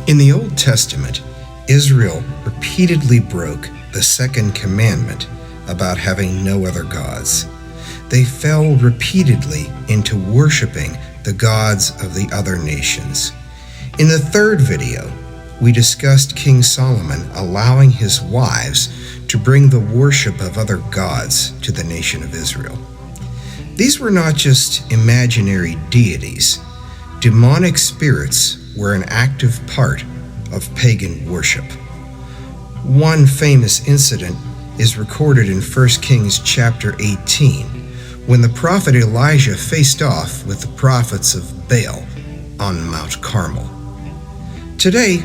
In the Old Testament, Israel repeatedly broke the second commandment about having no other gods. They fell repeatedly into worshiping the gods of the other nations. In the third video, we discussed King Solomon allowing his wives to bring the worship of other gods to the nation of Israel. These were not just imaginary deities. Demonic spirits were an active part of pagan worship. One famous incident is recorded in 1 Kings chapter 18, when the prophet Elijah faced off with the prophets of Baal on Mount Carmel. Today,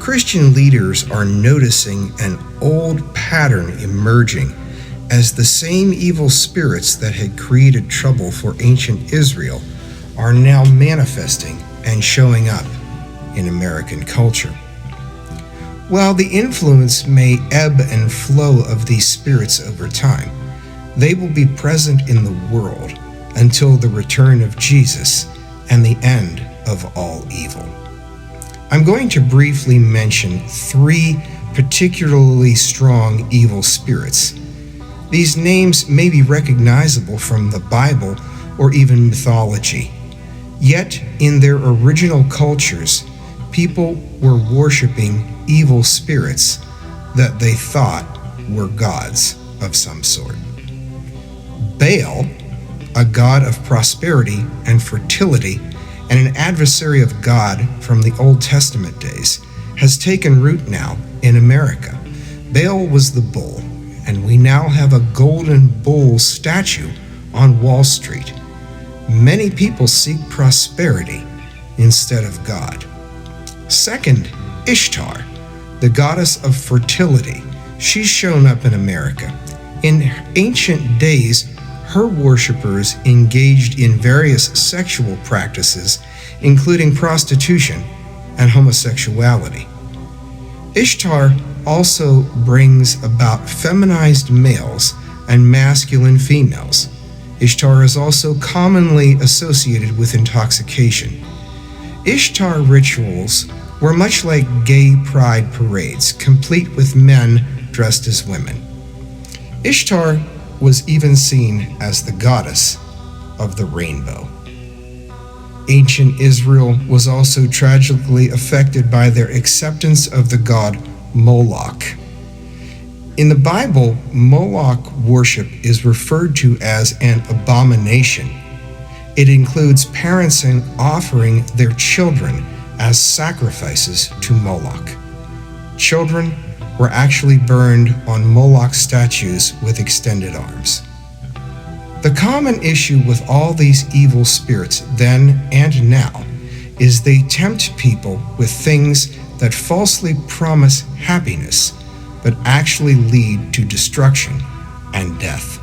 Christian leaders are noticing an old pattern emerging as the same evil spirits that had created trouble for ancient Israel are now manifesting and showing up in American culture. While the influence may ebb and flow of these spirits over time, they will be present in the world until the return of Jesus and the end of all evil. I'm going to briefly mention 3 particularly strong evil spirits. These names may be recognizable from the Bible or even mythology. Yet, in their original cultures, people were worshiping evil spirits that they thought were gods of some sort. Baal, a god of prosperity and fertility and an adversary of God from the Old Testament days, has taken root now in America. Baal was the bull, and we now have a golden bull statue on Wall Street. Many people seek prosperity instead of God. Second, Ishtar, the goddess of fertility. She's shown up in America. In ancient days, her worshippers engaged in various sexual practices, including prostitution and homosexuality. Ishtar also brings about feminized males and masculine females. Ishtar is also commonly associated with intoxication. Ishtar rituals were much like gay pride parades, complete with men dressed as women. Ishtar was even seen as the goddess of the rainbow. Ancient Israel was also tragically affected by their acceptance of the god Molech. In the Bible, Molech worship is referred to as an abomination. It includes parents offering their children as sacrifices to Molech. Children were actually burned on Molech statues with extended arms. The common issue with all these evil spirits then and now is they tempt people with things that falsely promise happiness but actually lead to destruction and death.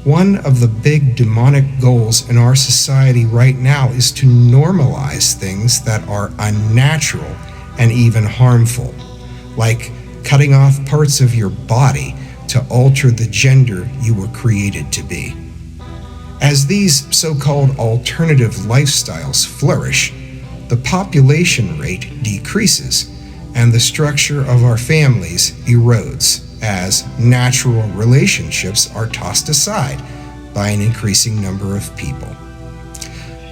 One of the big demonic goals in our society right now is to normalize things that are unnatural and even harmful, like cutting off parts of your body to alter the gender you were created to be. As these so-called alternative lifestyles flourish, the population rate decreases and the structure of our families erodes as natural relationships are tossed aside by an increasing number of people.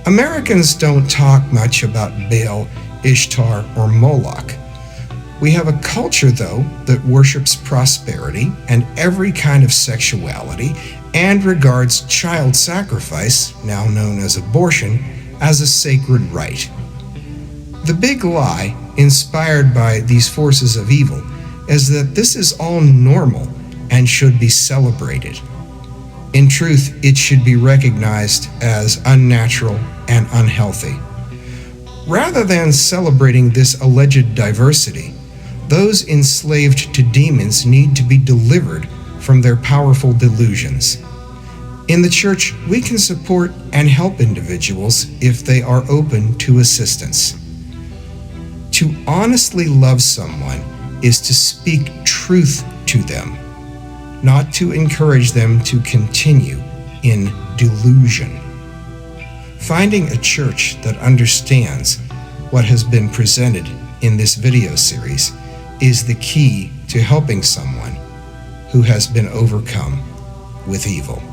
Americans don't talk much about Baal, Ishtar, or Molech. We have a culture, though, that worships prosperity and every kind of sexuality and regards child sacrifice, now known as abortion, as a sacred right. The big lie, inspired by these forces of evil, is that this is all normal and should be celebrated. In truth, it should be recognized as unnatural and unhealthy. Rather than celebrating this alleged diversity, those enslaved to demons need to be delivered from their powerful delusions. In the church, we can support and help individuals if they are open to assistance. To honestly love someone is to speak truth to them, not to encourage them to continue in delusion. Finding a church that understands what has been presented in this video series is the key to helping someone who has been overcome with evil.